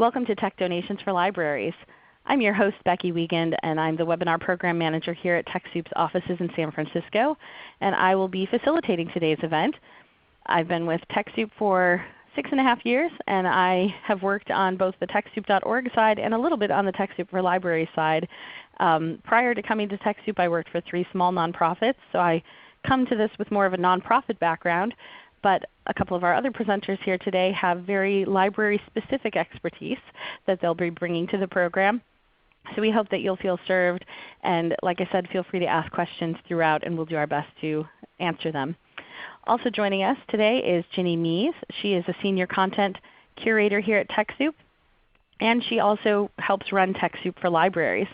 Welcome to Tech Donations for Libraries. I'm your host, Becky Wiegand, and I'm the Webinar Program Manager here at TechSoup's offices in San Francisco, and I will be facilitating today's event. I've been with TechSoup for 6.5 years, and I have worked on both the TechSoup.org side and a little bit on the TechSoup for Libraries side. Prior to coming to TechSoup, I worked for 3 small nonprofits, so I come to this with more of a nonprofit background. But a couple of our other presenters here today have very library-specific expertise that they'll be bringing to the program. So we hope that you'll feel served, and like I said, feel free to ask questions throughout and we'll do our best to answer them. Also joining us today is Ginny Mees. She is a Senior Content Curator here at TechSoup, and she also helps run TechSoup for Libraries.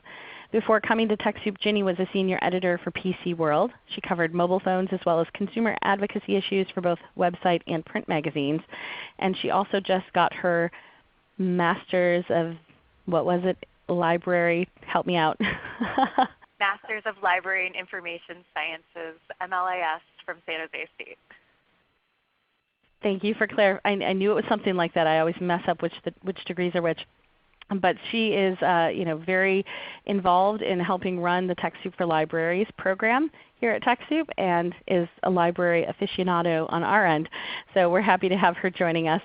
Before coming to TechSoup, Ginny was a Senior Editor for PC World. She covered mobile phones as well as consumer advocacy issues for both website and print magazines. And she also just got her Master's of, what was it, Library? Help me out. Masters of Library and Information Sciences, MLIS, from San Jose State. Thank you for clarifying. I knew it was something like that. I always mess up which degrees are which. But she is very involved in helping run the TechSoup for Libraries program here at TechSoup, and is a library aficionado on our end. So we're happy to have her joining us.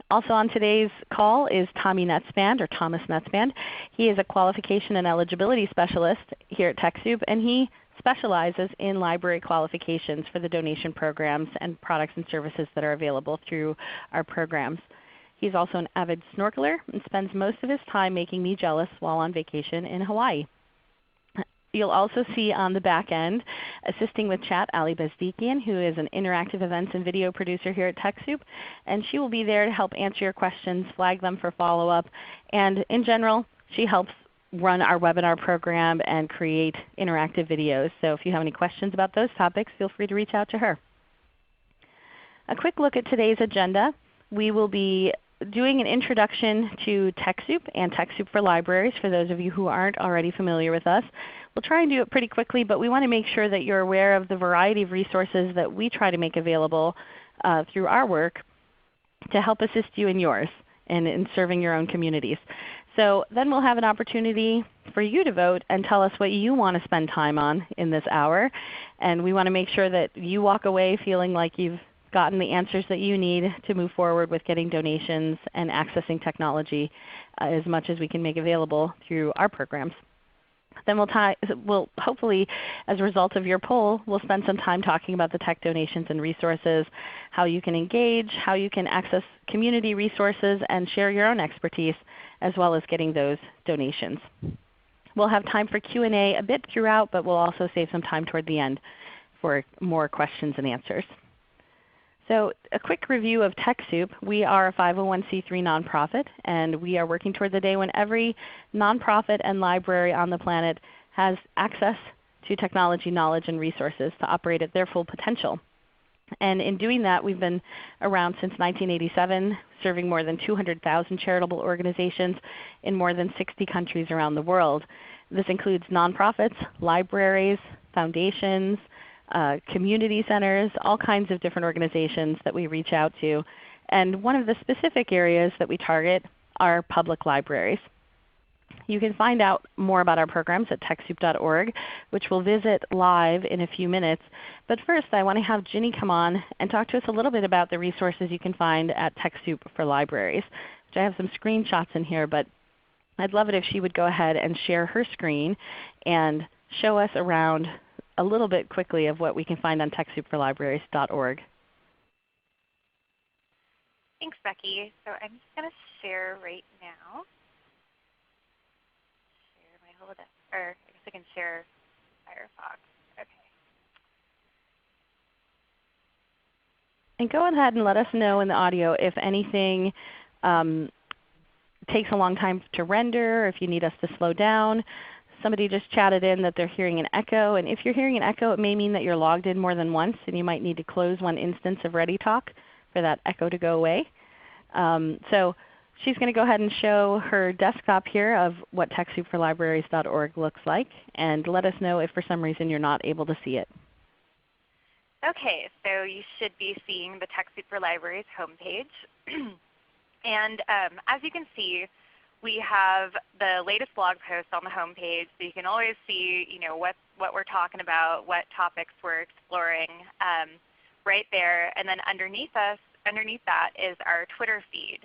Also on today's call is Tommy Netzband, or Thomas Netzband. He is a Qualification and Eligibility Specialist here at TechSoup, and he specializes in library qualifications for the donation programs and products and services that are available through our programs. He's also an avid snorkeler and spends most of his time making me jealous while on vacation in Hawaii. You'll also see on the back end, assisting with chat, Ali Bezdikian, who is an interactive events and video producer here at TechSoup. And she will be there to help answer your questions, flag them for follow-up, and in general, she helps run our webinar program and create interactive videos. So if you have any questions about those topics, feel free to reach out to her. A quick look at today's agenda. We will be doing an introduction to TechSoup and TechSoup for Libraries for those of you who aren't already familiar with us. We'll try and do it pretty quickly, but we want to make sure that you're aware of the variety of resources that we try to make available through our work to help assist you in yours and in serving your own communities. So then we'll have an opportunity for you to vote and tell us what you want to spend time on in this hour. And we want to make sure that you walk away feeling like you've gotten the answers that you need to move forward with getting donations and accessing technology as much as we can make available through our programs. Then we'll hopefully, as a result of your poll, we'll spend some time talking about the tech donations and resources, how you can engage, how you can access community resources and share your own expertise, as well as getting those donations. We'll have time for Q&A a bit throughout, but we'll also save some time toward the end for more questions and answers. So a quick review of TechSoup. We are a 501c3 nonprofit, and we are working toward the day when every nonprofit and library on the planet has access to technology, knowledge, and resources to operate at their full potential. And in doing that, we've been around since 1987, serving more than 200,000 charitable organizations in more than 60 countries around the world. This includes nonprofits, libraries, foundations, community centers, all kinds of different organizations that we reach out to. And one of the specific areas that we target are public libraries. You can find out more about our programs at TechSoup.org, which we'll visit live in a few minutes. But first I want to have Ginny come on and talk to us a little bit about the resources you can find at TechSoup for Libraries. Which I have some screenshots in here, but I'd love it if she would go ahead and share her screen and show us around a little bit quickly of what we can find on TechSoupForLibraries.org. Thanks, Becky. So I'm just going to share right now. Share my Holodeck, or I guess I can share Firefox. Okay. And go ahead and let us know in the audio if anything takes a long time to render, or if you need us to slow down. Somebody just chatted in that they're hearing an echo, and if you're hearing an echo, it may mean that you're logged in more than once, and you might need to close one instance of ReadyTalk for that echo to go away. So she's going to go ahead and show her desktop here of what TechSoupForLibraries.org looks like, and let us know if for some reason you're not able to see it. Okay, so you should be seeing the TechSoup for Libraries homepage. And as you can see, we have the latest blog post on the homepage, so you can always see what we're talking about, what topics we're exploring right there. And then underneath that is our Twitter feed.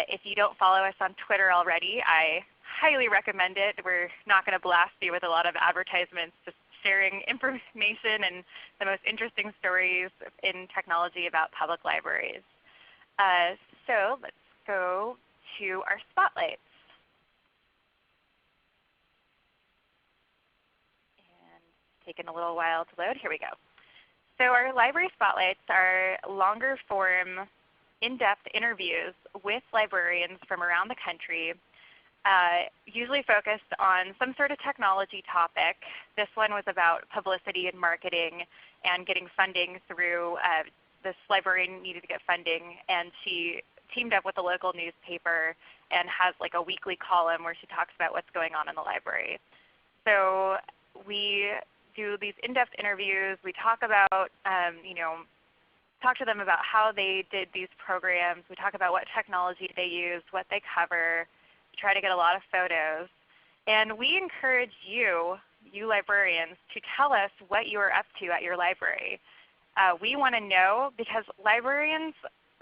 If you don't follow us on Twitter already, I highly recommend it. We're not going to blast you with a lot of advertisements, just sharing information and the most interesting stories in technology about public libraries. So let's go to our spotlights. And it's taken a little while to load. Here we go. So our library spotlights are longer form, in-depth interviews with librarians from around the country, usually focused on some sort of technology topic. This one was about publicity and marketing and getting funding through this librarian needed to get funding, and she teamed up with a local newspaper and has like a weekly column where she talks about what's going on in the library. So we do these in-depth interviews. We talk about, talk to them about how they did these programs. We talk about what technology they use, what they cover. We try to get a lot of photos. And we encourage you librarians, to tell us what you are up to at your library. We want to know, because librarians,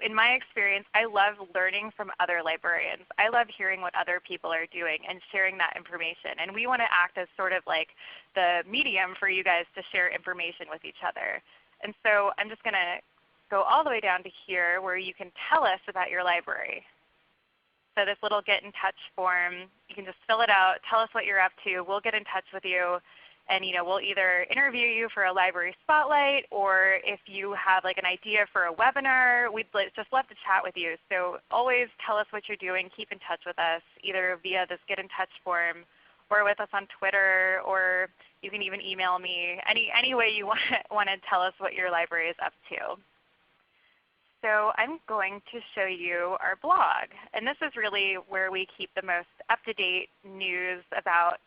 in my experience, I love learning from other librarians. I love hearing what other people are doing and sharing that information. And we want to act as sort of like the medium for you guys to share information with each other. And so I'm just going to go all the way down to here where you can tell us about your library. So this little get in touch form, you can just fill it out, tell us what you're up to. We'll get in touch with you. And we'll either interview you for a library spotlight, or if you have like an idea for a webinar, we'd just love to chat with you. So always tell us what you're doing. Keep in touch with us, either via this get in touch form or with us on Twitter, or you can even email me. Any way you want to tell us what your library is up to. So I'm going to show you our blog. And this is really where we keep the most up-to-date news about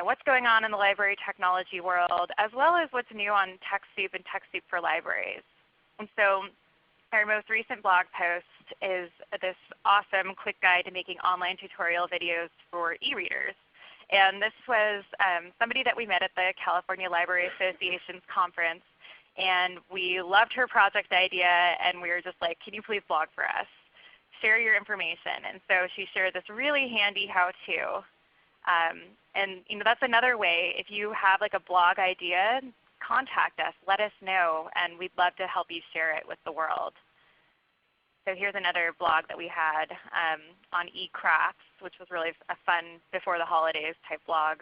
what's going on in the library technology world, as well as what's new on TechSoup and TechSoup for Libraries. And so our most recent blog post is this awesome quick guide to making online tutorial videos for e-readers. And this was somebody that we met at the California Library Association's conference. And we loved her project idea, and we were just like, can you please blog for us? Share your information. And so she shared this really handy how-to. And that's another way. If you have like a blog idea, contact us. Let us know, and we'd love to help you share it with the world. So here's another blog that we had on eCrafts, which was really a fun before the holidays type blog.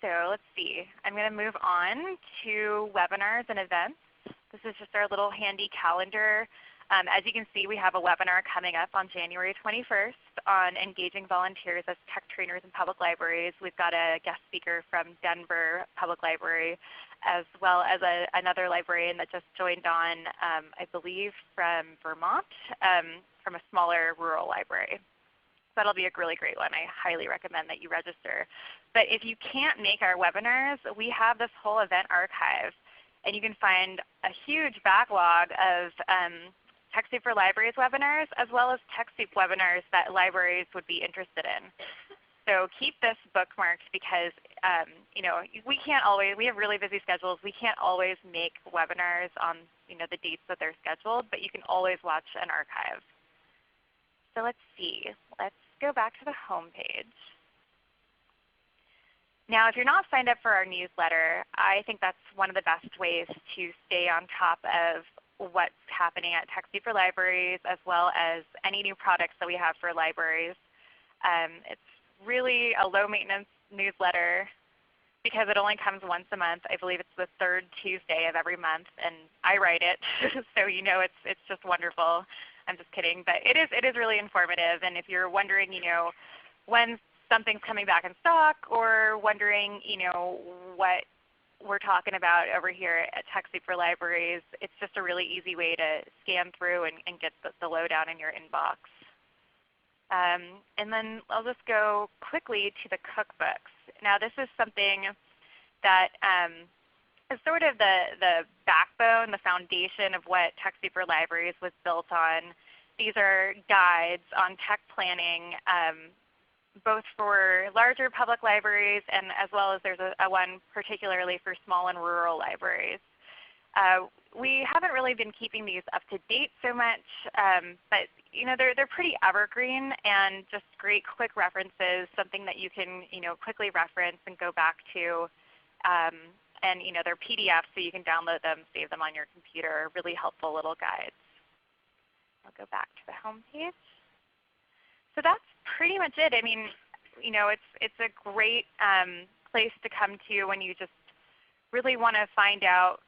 So let's see. I'm going to move on to webinars and events. This is just our little handy calendar. As you can see, we have a webinar coming up on January 21st on engaging volunteers as tech trainers in public libraries. We've got a guest speaker from Denver Public Library, as well as another librarian that just joined on, I believe from Vermont, from a smaller rural library. So that'll be a really great one. I highly recommend that you register. But if you can't make our webinars, we have this whole event archive. And you can find a huge backlog of TechSoup for Libraries webinars, as well as TechSoup webinars that libraries would be interested in. So keep this bookmarked, because we can't always, we have really busy schedules. We can't always make webinars on the dates that they're scheduled, but you can always watch an archive. So let's see. Let's go back to the home page. Now, if you're not signed up for our newsletter, I think that's one of the best ways to stay on top of what's happening at TechSoup for Libraries, as well as any new products that we have for libraries. It's really a low maintenance newsletter because it only comes once a month. I believe it's the third Tuesday of every month, and I write it, so it's just wonderful. I'm just kidding, but it is really informative. And if you're wondering, when something's coming back in stock, or wondering, what we're talking about over here at TechSoup for Libraries, it's just a really easy way to scan through and get the lowdown in your inbox. And then I'll just go quickly to the cookbooks. Now this is something that is sort of the backbone, the foundation of what TechSoup for Libraries was built on. These are guides on tech planning, both for larger public libraries and as well as there's a one particularly for small and rural libraries. We haven't really been keeping these up to date so much, but they're pretty evergreen and just great quick references, something that you can quickly reference and go back to. And they're PDFs, so you can download them, save them on your computer. Really helpful little guides. I'll go back to the home page. So that's pretty much it. I mean, it's a great place to come to when you just really want to find out,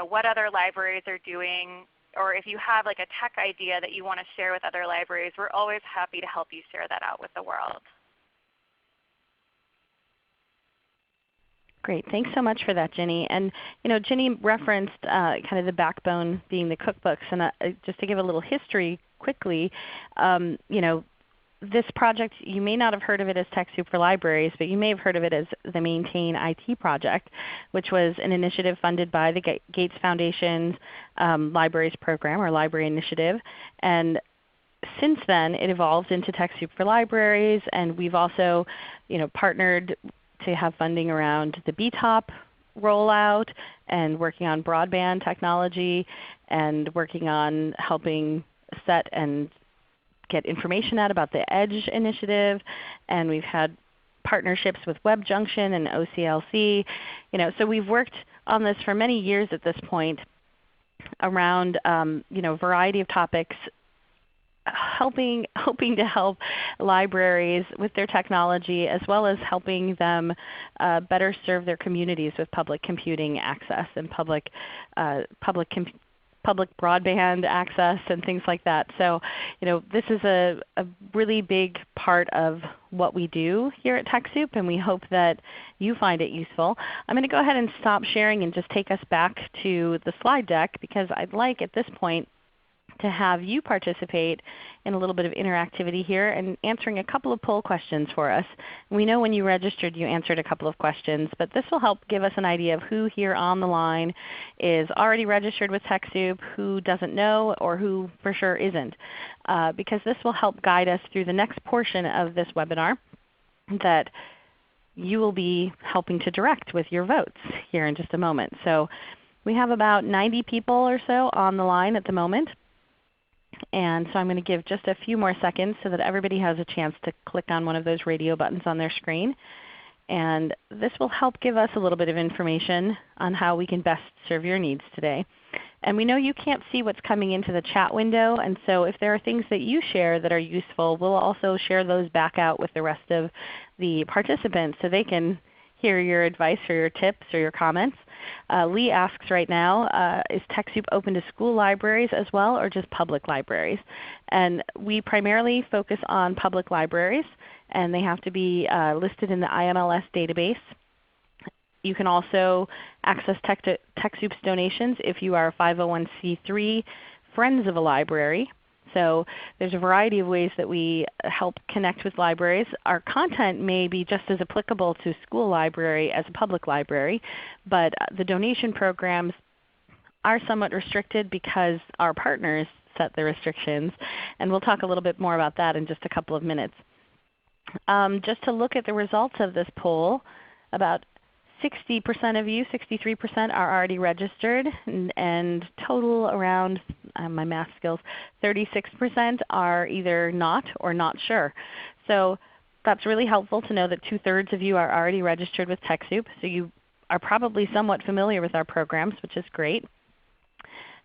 what other libraries are doing, or if you have like a tech idea that you want to share with other libraries, we're always happy to help you share that out with the world. Great. Thanks so much for that, Ginny. And Ginny referenced kind of the backbone being the cookbooks. And just to give a little history quickly, this project, you may not have heard of it as TechSoup for Libraries, but you may have heard of it as the Maintain IT project, which was an initiative funded by the Gates Foundation's Libraries Program, or Library Initiative. And since then, it evolved into TechSoup for Libraries, and we've also partnered to have funding around the BTOP rollout and working on broadband technology and working on helping set and get information out about the EDGE initiative. And we've had partnerships with WebJunction and OCLC. So we've worked on this for many years at this point around a variety of topics, hoping to help libraries with their technology, as well as helping them better serve their communities with public computing access and public broadband access and things like that. So this is a really big part of what we do here at TechSoup, and we hope that you find it useful. I'm going to go ahead and stop sharing and just take us back to the slide deck, because I'd like at this point to have you participate in a little bit of interactivity here and answering a couple of poll questions for us. We know when you registered you answered a couple of questions, but this will help give us an idea of who here on the line is already registered with TechSoup, who doesn't know, or who for sure isn't. Because this will help guide us through the next portion of this webinar that you will be helping to direct with your votes here in just a moment. So we have about 90 people or so on the line at the moment. And so I'm going to give just a few more seconds so that everybody has a chance to click on one of those radio buttons on their screen. And this will help give us a little bit of information on how we can best serve your needs today. And we know you can't see what's coming into the chat window, and so if there are things that you share that are useful, we'll also share those back out with the rest of the participants so they can hear your advice or your tips or your comments. Lee asks right now, is TechSoup open to school libraries as well, or just public libraries? And we primarily focus on public libraries, and they have to be listed in the IMLS database. You can also access TechSoup's donations if you are a 501c3 friends of a library. So there's a variety of ways that we help connect with libraries. Our content may be just as applicable to a school library as a public library, but the donation programs are somewhat restricted because our partners set the restrictions. And we'll talk a little bit more about that in just a couple of minutes. Just to look at the results of this poll, about 60% of you, 63% are already registered, and total around, my math skills, 36% are either not or not sure. So that's really helpful to know that 2/3 of you are already registered with TechSoup. So you are probably somewhat familiar with our programs, which is great.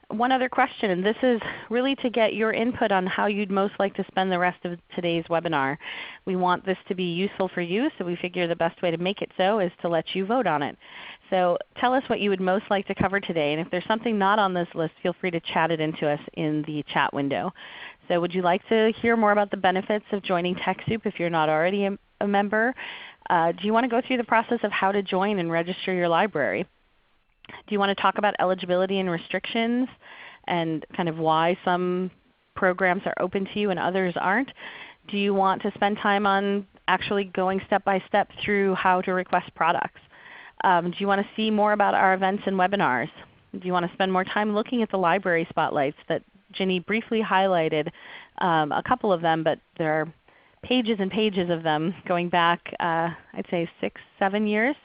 One other question, and this is really to get your input on how you'd most like to spend the rest of today's webinar. We want this to be useful for you, so we figure the best way to make it so is to let you vote on it. So tell us what you would most like to cover today, and if there's something not on this list, feel free to chat it into us in the chat window. So would you like to hear more about the benefits of joining TechSoup if you're not already a member? Do you want to go through the process of how to join and register your library? Do you want to talk about eligibility and restrictions and kind of why some programs are open to you and others aren't? Do you want to spend time on actually going step by step through how to request products? Do you want to see more about our events and webinars? Do you want to spend more time looking at the library spotlights that Ginny briefly highlighted? A couple of them, but there are pages and pages of them going back I'd say 6, 7 years.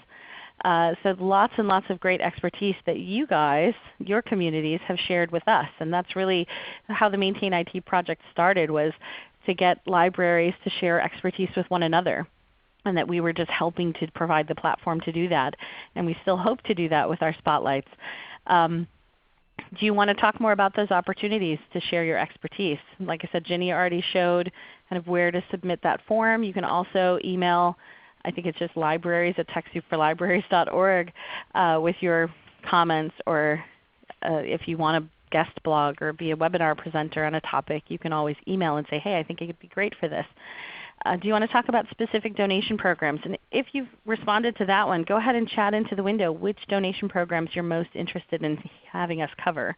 So lots and lots of great expertise that you guys, your communities, have shared with us. And that's really how the Maintain IT project started, was to get libraries to share expertise with one another. And that we were just helping to provide the platform to do that. And we still hope to do that with our spotlights. Do you want to talk more about those opportunities to share your expertise? Like I said, Ginny already showed kind of where to submit that form. You can also email, I think it's just libraries@TechSoupForLibraries.org with your comments, or if you want to guest blog or be a webinar presenter on a topic, you can always email and say, hey, I think it could be great for this. Do you want to talk about specific donation programs? And if you've responded to that one, go ahead and chat into the window which donation programs you're most interested in having us cover.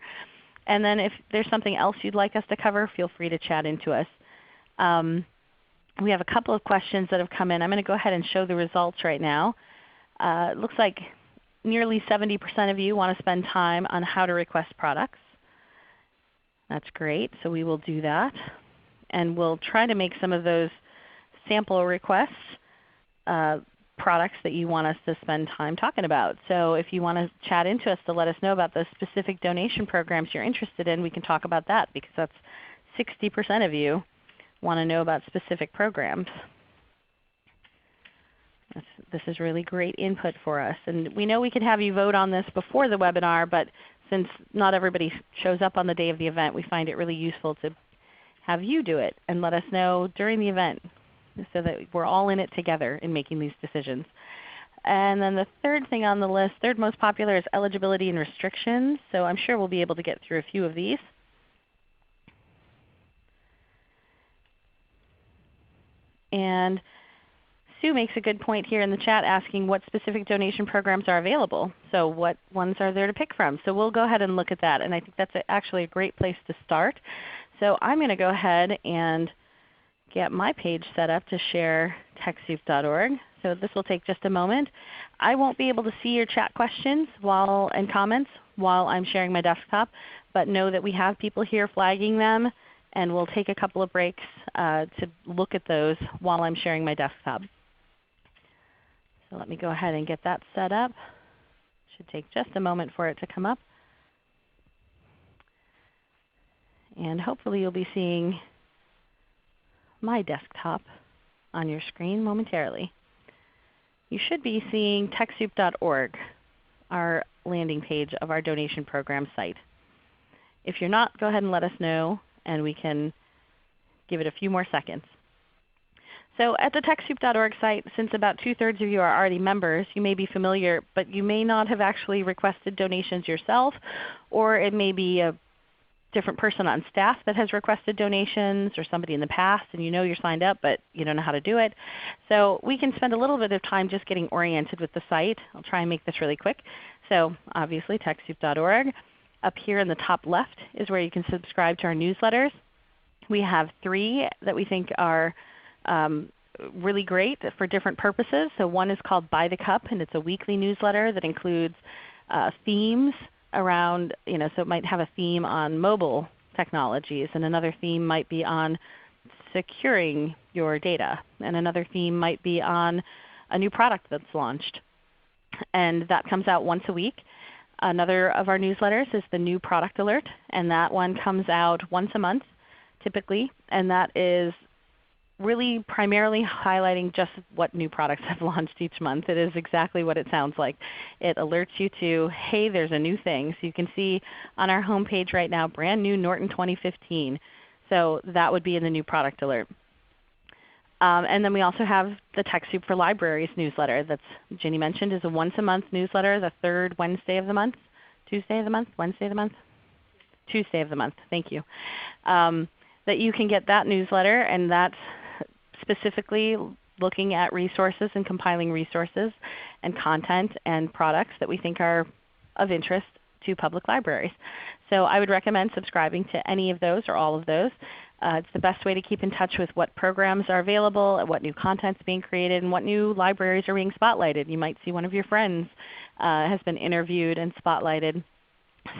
And then if there's something else you'd like us to cover, feel free to chat into us. We have a couple of questions that have come in. I'm going to go ahead and show the results right now. It looks like nearly 70% of you want to spend time on how to request products. That's great. So we will do that. And we'll try to make some of those sample requests products that you want us to spend time talking about. So if you want to chat into us to let us know about the specific donation programs you're interested in, we can talk about that, because that's 60% of you want to know about specific programs. This is really great input for us. And we know we could have you vote on this before the webinar, but since not everybody shows up on the day of the event, we find it really useful to have you do it and let us know during the event, so that we're all in it together in making these decisions. And then the third thing on the list, third most popular, is eligibility and restrictions. So I'm sure we'll be able to get through a few of these. And Sue makes a good point here in the chat asking what specific donation programs are available. So what ones are there to pick from? So we'll go ahead and look at that. And I think that's actually a great place to start. So I'm going to go ahead and get my page set up to share TechSoup.org. So this will take just a moment. I won't be able to see your chat questions and comments while I'm sharing my desktop, but know that we have people here flagging them, and we'll take a couple of breaks to look at those while I'm sharing my desktop. So let me go ahead and get that set up. Should take just a moment for it to come up. And hopefully you'll be seeing my desktop on your screen momentarily. You should be seeing TechSoup.org, our landing page of our donation program site. If you're not, go ahead and let us know, and we can give it a few more seconds. So at the TechSoup.org site, since about 2/3 of you are already members, you may be familiar, but you may not have actually requested donations yourself, or it may be a different person on staff that has requested donations, or somebody in the past and you know you're signed up but you don't know how to do it. So we can spend a little bit of time just getting oriented with the site. I'll try and make this really quick. So obviously TechSoup.org. Up here in the top left is where you can subscribe to our newsletters. We have 3 that we think are really great for different purposes. So one is called By the Cup, and it's a weekly newsletter that includes themes around, so it might have a theme on mobile technologies, and another theme might be on securing your data, and another theme might be on a new product that's launched. And that comes out once a week. Another of our newsletters is the New Product Alert, and that one comes out once a month typically, and that is really primarily highlighting just what new products have launched each month. It is exactly what it sounds like. It alerts you to, hey, there's a new thing. So you can see on our home page right now, brand new Norton 2015. So that would be in the New Product Alert. And then we also have the TechSoup for Libraries newsletter that's Ginny mentioned is a once a month newsletter, the 3rd Wednesday of the month. Tuesday of the month? Wednesday of the month? Tuesday of the month. Thank you. That you can get that newsletter, and that's specifically looking at resources and compiling resources and content and products that we think are of interest to public libraries. So I would recommend subscribing to any of those or all of those. It's the best way to keep in touch with what programs are available, what new content is being created, and what new libraries are being spotlighted. You might see one of your friends has been interviewed and spotlighted.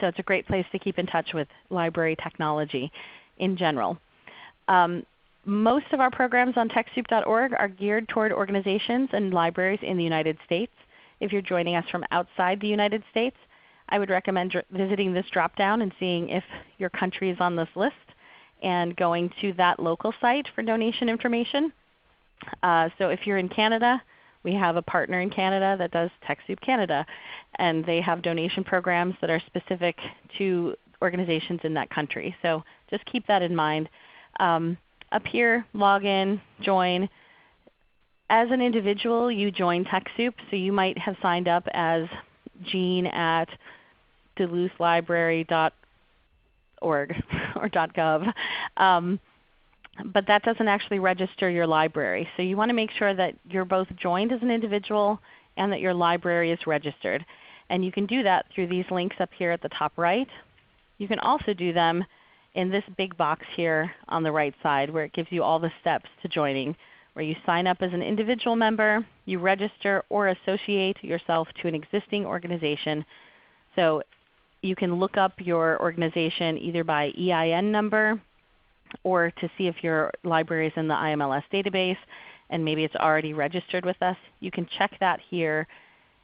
So it's a great place to keep in touch with library technology in general. Most of our programs on TechSoup.org are geared toward organizations and libraries in the United States. If you're joining us from outside the United States, I would recommend visiting this drop-down and seeing if your country is on this list and going to that local site for donation information. So if you're in Canada, we have a partner in Canada that does TechSoup Canada, and they have donation programs that are specific to organizations in that country. So just keep that in mind. Up here, log in, join. As an individual, you join TechSoup, so you might have signed up as Jean at DuluthLibrary.org or .gov. But that doesn't actually register your library. So you want to make sure that you're both joined as an individual and that your library is registered. And you can do that through these links up here at the top right. You can also do them in this big box here on the right side where it gives you all the steps to joining, where you sign up as an individual member, you register or associate yourself to an existing organization. So you can look up your organization either by EIN number or to see if your library is in the IMLS database and maybe it's already registered with us. You can check that here.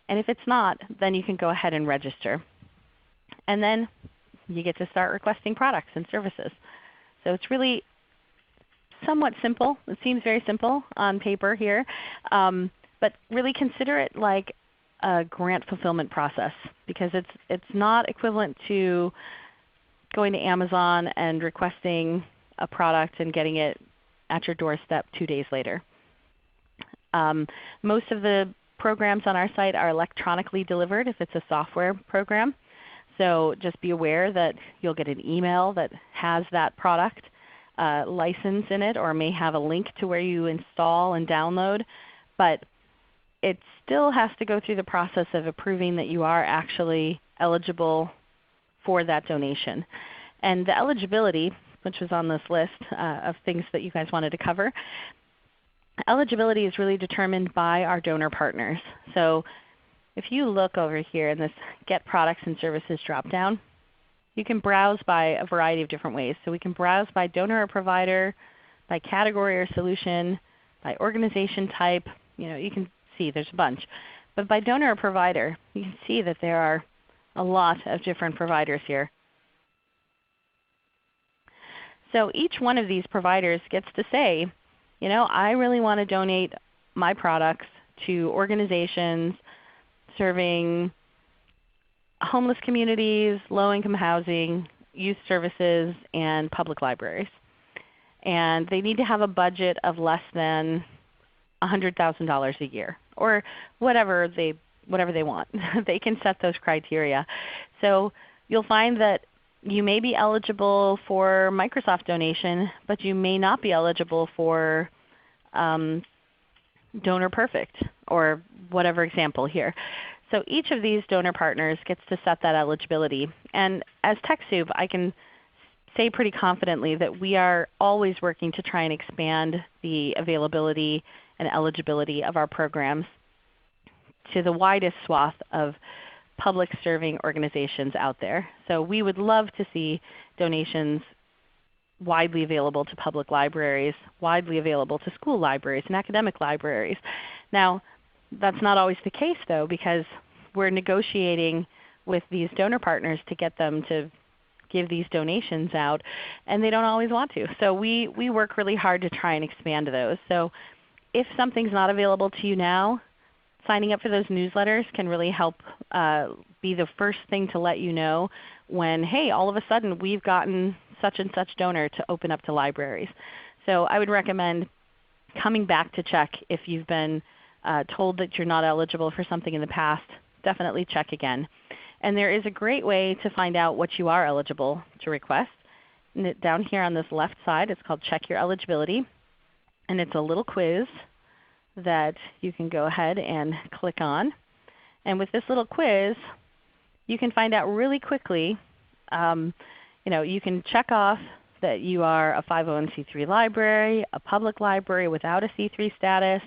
And if it's not, then you can go ahead and register. And then you get to start requesting products and services. So it's really somewhat simple. It seems very simple on paper here. But really consider it like a grant fulfillment process, because it's not equivalent to going to Amazon and requesting a product and getting it at your doorstep 2 days later. Most of the programs on our site are electronically delivered if it's a software program. So just be aware that you'll get an email that has that product license in it, or may have a link to where you install and download. But it still has to go through the process of approving that you are actually eligible for that donation. And the eligibility, which was on this list of things that you guys wanted to cover, eligibility is really determined by our donor partners. So if you look over here in this Get Products and Services drop-down, you can browse by a variety of different ways. So we can browse by donor or provider, by category or solution, by organization type. You can see there's a bunch. But by donor or provider, you can see that there are a lot of different providers here. So each one of these providers gets to say, I really want to donate my products to organizations serving homeless communities, low-income housing, youth services, and public libraries. And they need to have a budget of less than $100,000 a year, or whatever they want. They can set those criteria. So you'll find that you may be eligible for Microsoft donation, but you may not be eligible for Donor Perfect or whatever example here. So each of these donor partners gets to set that eligibility. And as TechSoup, I can say pretty confidently that we are always working to try and expand the availability and eligibility of our programs to the widest swath of public serving organizations out there. So we would love to see donations widely available to public libraries, widely available to school libraries and academic libraries. Now, that's not always the case though, because we're negotiating with these donor partners to get them to give these donations out, and they don't always want to. So we work really hard to try and expand those. So if something's not available to you now, signing up for those newsletters can really help be the first thing to let you know when, hey, all of a sudden we've gotten such and such donor to open up to libraries. So I would recommend coming back to check if you've been told that you're not eligible for something in the past. Definitely check again. And there is a great way to find out what you are eligible to request. And down here on this left side, it's called Check Your Eligibility. And it's a little quiz that you can go ahead and click on. And with this little quiz, you can find out really quickly. You can check off that you are a 501c3 library, a public library without a C3 status,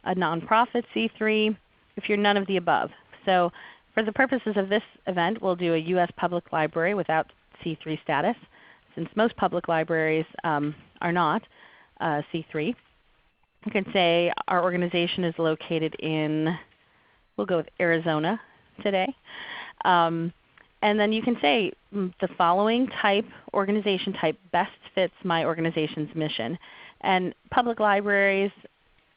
a nonprofit C3, if you're none of the above. So for the purposes of this event, we'll do a U.S. public library without C3 status, since most public libraries are not C3. You can say our organization is located in, we'll go with Arizona today. And then you can say the following organization type best fits my organization's mission. And public libraries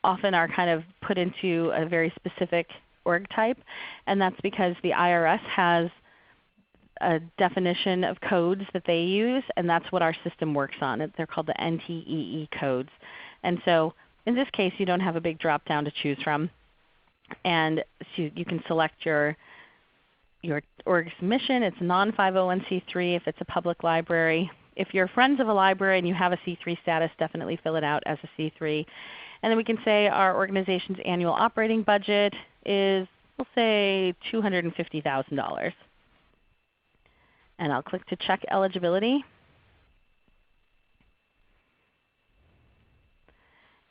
often are kind of put into a very specific org type, and that's because the IRS has a definition of codes that they use, and that's what our system works on. They're called the NTEE codes. And so in this case, you don't have a big drop down to choose from, and so you can select your org's mission. It's non-501c3 if it's a public library. If you're friends of a library and you have a C3 status, definitely fill it out as a C3. And then we can say our organization's annual operating budget is, we'll say, $250,000. And I'll click to check eligibility.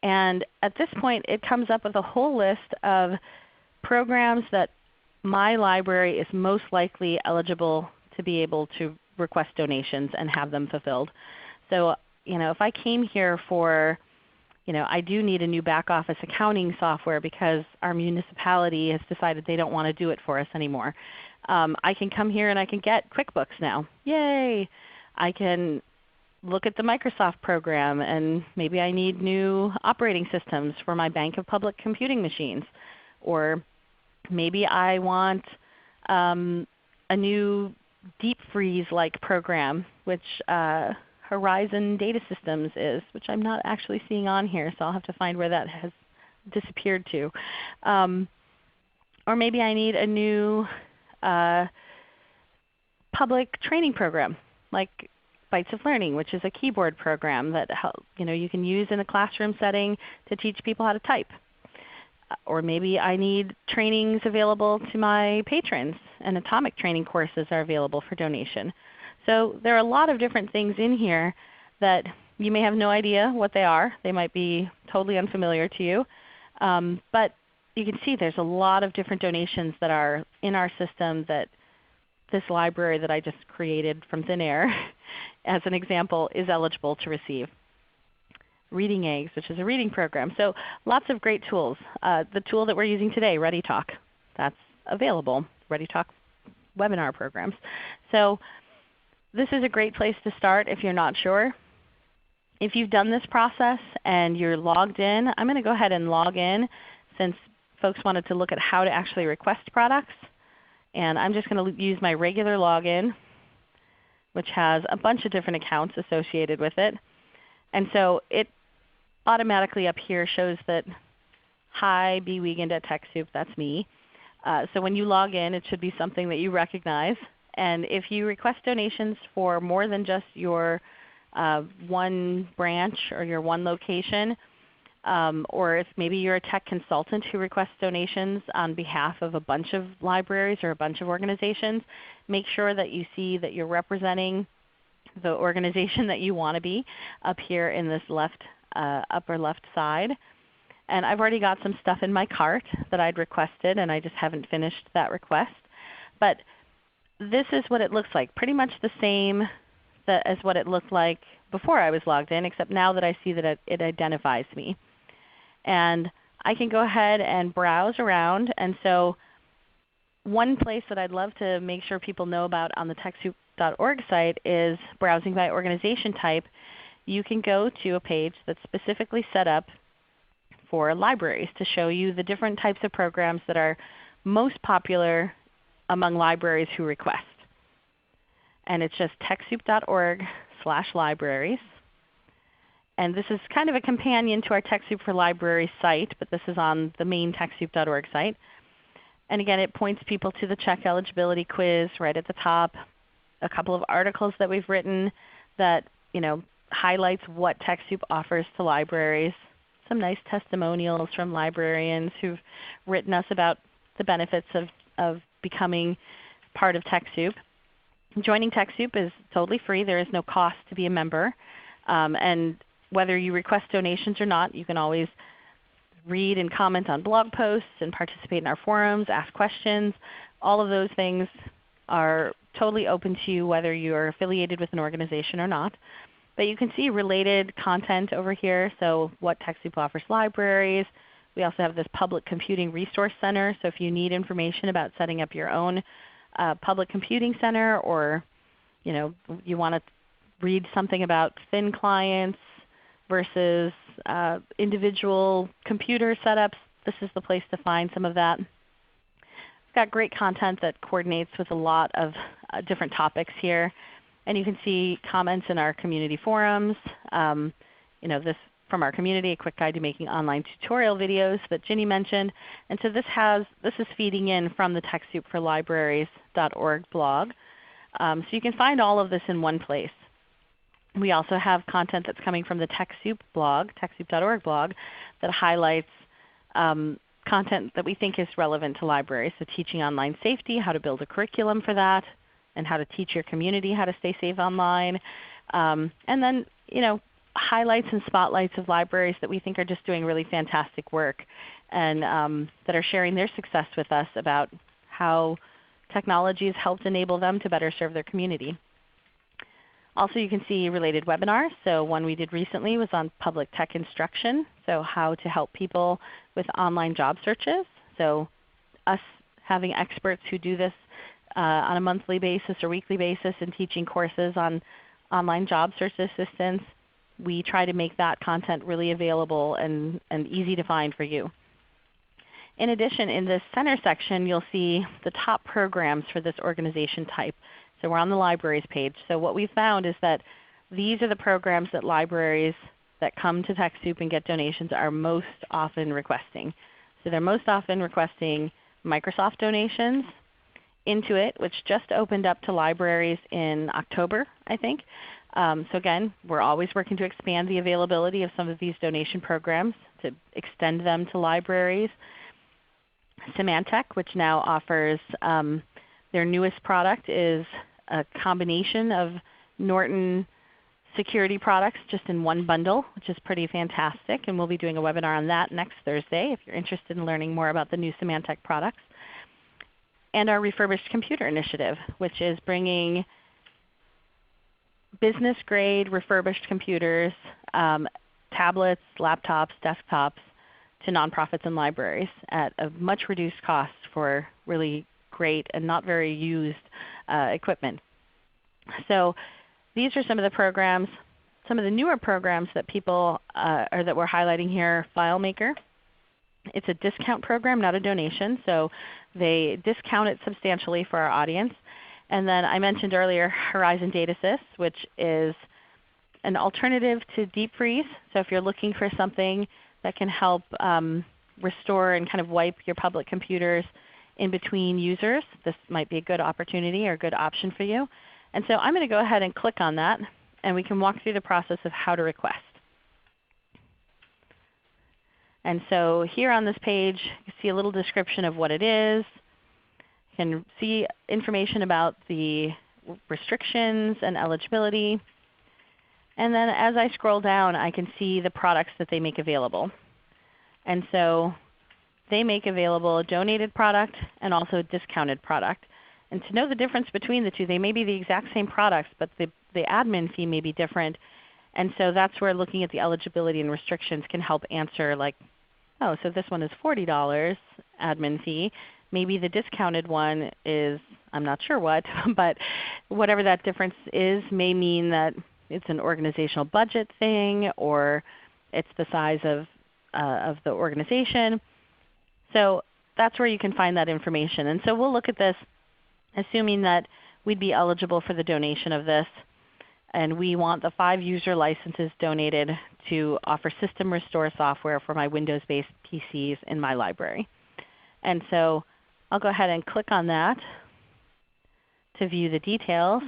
And at this point it comes up with a whole list of programs that my library is most likely eligible to be able to request donations and have them fulfilled. So if I came here for, I do need a new back office accounting software because our municipality has decided they don't want to do it for us anymore. I can come here and I can get QuickBooks now. Yay! I can look at the Microsoft program, and maybe I need new operating systems for my bank of public computing machines. Or maybe I want a new deep freeze-like program, which Horizon Data Systems is, which I'm not actually seeing on here, so I'll have to find where that has disappeared to. Or maybe I need a new public training program like Bites of Learning, which is a keyboard program that you can use in a classroom setting to teach people how to type. Or maybe I need trainings available to my patrons, and Atomic training courses are available for donation. So there are a lot of different things in here that you may have no idea what they are. They might be totally unfamiliar to you. But you can see there's a lot of different donations that are in our system that this library that I just created from thin air, as an example, is eligible to receive. Reading Eggs, which is a reading program. So lots of great tools. The tool that we're using today, ReadyTalk, that's available. ReadyTalk webinar programs. So this is a great place to start if you're not sure. If you've done this process and you're logged in, I'm going to go ahead and log in since folks wanted to look at how to actually request products. And I'm just going to use my regular login, which has a bunch of different accounts associated with it. And so it automatically up here shows that, hi, B. Wiegand at TechSoup, that's me. So when you log in, it should be something that you recognize. And if you request donations for more than just your one branch or your one location, or if maybe you're a tech consultant who requests donations on behalf of a bunch of libraries or a bunch of organizations, make sure that you see that you're representing the organization that you want to be up here in this upper left side. And I've already got some stuff in my cart that I'd requested, and I just haven't finished that request. But this is what it looks like, pretty much the same as what it looked like before I was logged in, except now that I see that it identifies me. And I can go ahead and browse around. And so one place that I'd love to make sure people know about on the TechSoup.org site is browsing by organization type. You can go to a page that's specifically set up for libraries to show you the different types of programs that are most popular among libraries who request. And it's just TechSoup.org/libraries. And this is kind of a companion to our TechSoup for Libraries site, but this is on the main TechSoup.org site. And again, it points people to the check eligibility quiz right at the top, a couple of articles that we've written that highlights what TechSoup offers to libraries, some nice testimonials from librarians who've written us about the benefits of becoming part of TechSoup. Joining TechSoup is totally free. There is no cost to be a member. And whether you request donations or not, you can always read and comment on blog posts and participate in our forums, ask questions. All of those things are totally open to you whether you are affiliated with an organization or not. But you can see related content over here. So what TechSoup offers libraries. We also have this Public Computing Resource Center. So if you need information about setting up your own public computing center, or you want to read something about thin clients versus individual computer setups, this is the place to find some of that. We've got great content that coordinates with a lot of different topics here. And you can see comments in our community forums. This from our community, a quick guide to making online tutorial videos that Ginny mentioned. And so this is feeding in from the TechSoup for Libraries.org blog. So you can find all of this in one place. We also have content that's coming from the TechSoup blog, TechSoup.org blog, that highlights content that we think is relevant to libraries. So teaching online safety, how to build a curriculum for that, and how to teach your community how to stay safe online. And then highlights and spotlights of libraries that we think are just doing really fantastic work, and that are sharing their success with us about how technology has helped enable them to better serve their community. Also, you can see related webinars. So one we did recently was on public tech instruction, so how to help people with online job searches. So us having experts who do this on a monthly basis or weekly basis and teaching courses on online job search assistance, we try to make that content really available and easy to find for you. In addition, in this center section, you'll see the top programs for this organization type. So we're on the libraries page. So what we found is that these are the programs that libraries that come to TechSoup and get donations are most often requesting. So they're most often requesting Microsoft donations, Intuit, which just opened up to libraries in October, I think. So again, we're always working to expand the availability of some of these donation programs to extend them to libraries. Symantec, which now offers their newest product, is a combination of Norton security products just in one bundle, which is pretty fantastic. And we'll be doing a webinar on that next Thursday if you're interested in learning more about the new Symantec products. And our Refurbished Computer Initiative, which is bringing business-grade refurbished computers, tablets, laptops, desktops, to nonprofits and libraries at a much reduced cost for really great and not very used equipment. So these are some of the programs. Some of the newer programs that people or that we're highlighting here. FileMaker. It's a discount program, not a donation. So they discount it substantially for our audience. And then I mentioned earlier Horizon DataSys, which is an alternative to deep freeze. So if you're looking for something that can help restore and kind of wipe your public computers in between users, this might be a good opportunity or a good option for you. And so I'm going to go ahead and click on that, and we can walk through the process of how to request. And so here on this page, you see a little description of what it is. You can see information about the restrictions and eligibility. And then as I scroll down, I can see the products that they make available. And so they make available a donated product and also a discounted product. And to know the difference between the two, they may be the exact same products, but the admin fee may be different. And so that's where looking at the eligibility and restrictions can help answer, like, oh, so this one is $40 admin fee. Maybe the discounted one is, I'm not sure what, but whatever that difference is may mean that it's an organizational budget thing, or it's the size of the organization. So that's where you can find that information. And so we'll look at this assuming that we'd be eligible for the donation of this, and we want the 5 user licenses donated to offer system restore software for my Windows-based PCs in my library. And so I'll go ahead and click on that to view the details.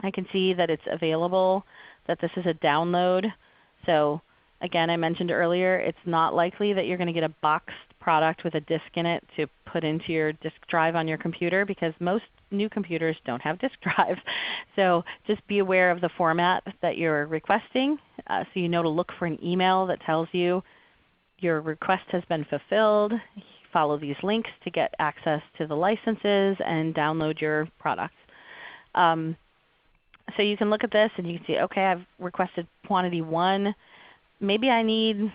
I can see that it's available, that this is a download. So again, I mentioned earlier, it's not likely that you're going to get a boxed product with a disk in it to put into your disk drive on your computer, because most new computers don't have disk drives. So just be aware of the format that you're requesting, so you know to look for an email that tells you your request has been fulfilled. Follow these links to get access to the licenses and download your products. So you can look at this and you can see, okay, I've requested quantity 1. Maybe I need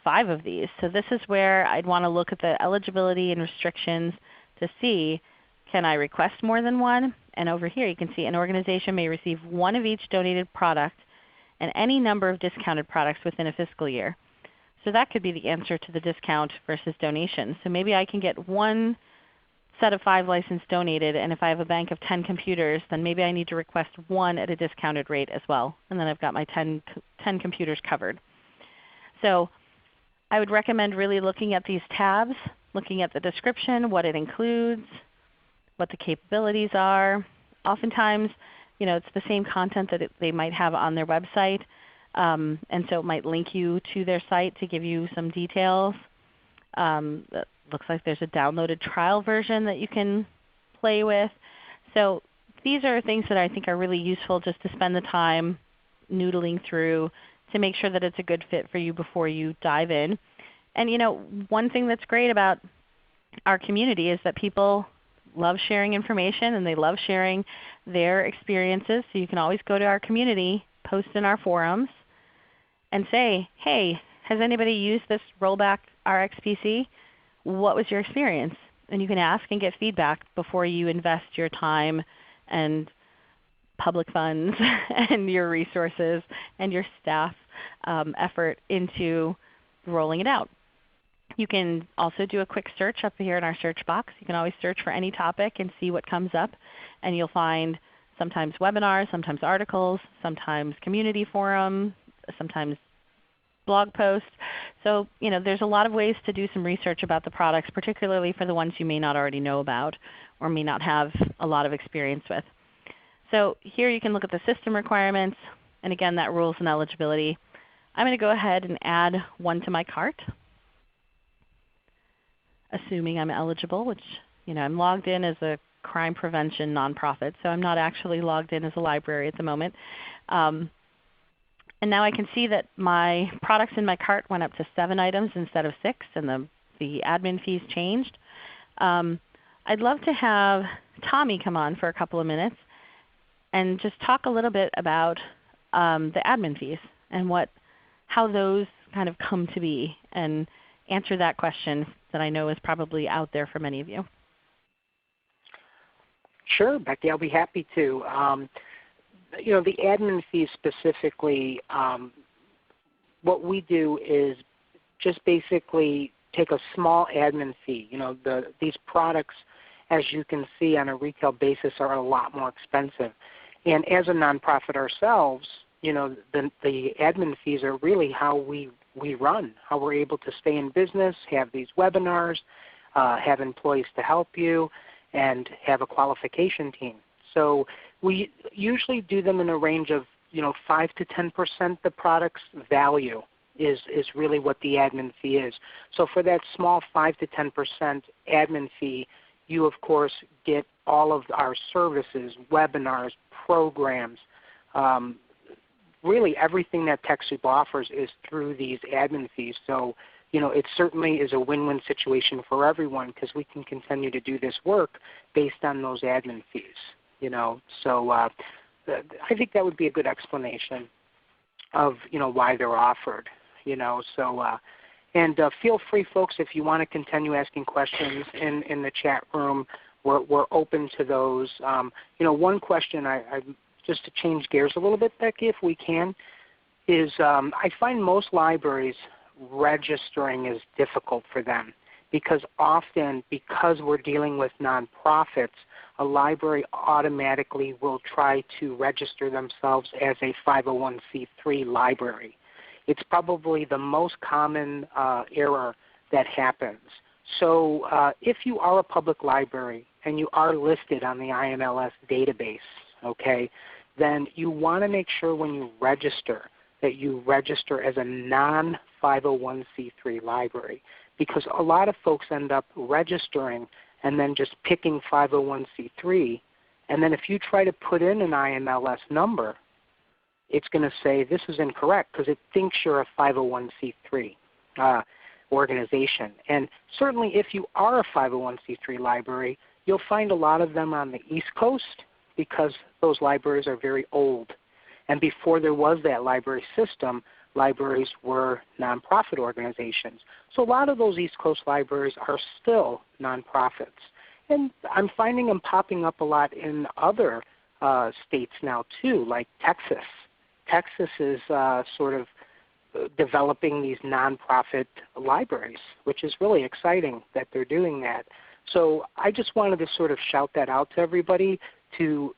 5 of these. So this is where I'd want to look at the eligibility and restrictions to see, can I request more than 1? And over here you can see an organization may receive 1 of each donated product and any number of discounted products within a fiscal year. So that could be the answer to the discount versus donation. So maybe I can get 1 set of 5 license donated, and if I have a bank of 10 computers, then maybe I need to request 1 at a discounted rate as well. And then I've got my 10 computers covered. So I would recommend really looking at these tabs, looking at the description, what it includes, what the capabilities are. Oftentimes, it's the same content that they might have on their website, and so it might link you to their site to give you some details. It looks like there's a downloaded trial version that you can play with. So these are things that I think are really useful just to spend the time noodling through to make sure that it's a good fit for you before you dive in. And one thing that's great about our community is that people love sharing information and they love sharing their experiences. So you can always go to our community, post in our forums, and say, hey, has anybody used this Rollback RxPC? What was your experience? And you can ask and get feedback before you invest your time and public funds and your resources and your staff effort into rolling it out. You can also do a quick search up here in our search box. You can always search for any topic and see what comes up. And you'll find sometimes webinars, sometimes articles, sometimes community forum, sometimes blog posts. So there's a lot of ways to do some research about the products, particularly for the ones you may not already know about or may not have a lot of experience with. So here you can look at the system requirements, and again that rules and eligibility. I'm going to go ahead and add 1 to my cart, assuming I'm eligible, which I'm logged in as a crime prevention nonprofit, so I'm not actually logged in as a library at the moment. And now I can see that my products in my cart went up to 7 items instead of 6, and the admin fees changed. I'd love to have Tommy come on for a couple of minutes and just talk a little bit about the admin fees and how those kind of come to be, and answer that question that I know is probably out there for many of you. Sure, Becky, I'll be happy to. The admin fees specifically, what we do is just basically take a small admin fee. These products, as you can see on a retail basis, are a lot more expensive. And as a nonprofit ourselves, the admin fees are really how we run, how we're able to stay in business, have these webinars, have employees to help you, and have a qualification team. So we usually do them in a range of 5 to 10% the product's value is really what the admin fee is. So for that small 5 to 10% admin fee, you of course get all of our services, webinars, programs. Really everything that TechSoup offers is through these admin fees. So it certainly is a win-win situation for everyone, because we can continue to do this work based on those admin fees. So I think that would be a good explanation of why they're offered. And feel free, folks, if you want to continue asking questions in the chat room. We're open to those. One question I just to change gears a little bit, Becky, if we can, is I find most libraries registering is difficult for them, because often, because we're dealing with nonprofits, a library automatically will try to register themselves as a 501c3 library. It's probably the most common error that happens. So if you are a public library and you are listed on the IMLS database, okay, then you want to make sure when you register that you register as a non-501c3 library, because a lot of folks end up registering and then just picking 501c3, and then if you try to put in an IMLS number, it's going to say this is incorrect because it thinks you're a 501c3 organization. And certainly if you are a 501c3 library, you'll find a lot of them on the East Coast because those libraries are very old. And before there was that library system, libraries were nonprofit organizations. So a lot of those East Coast libraries are still nonprofits. And I'm finding them popping up a lot in other states now too, like Texas. Texas is sort of developing these nonprofit libraries, which is really exciting that they're doing that. So I just wanted to sort of shout that out to everybody to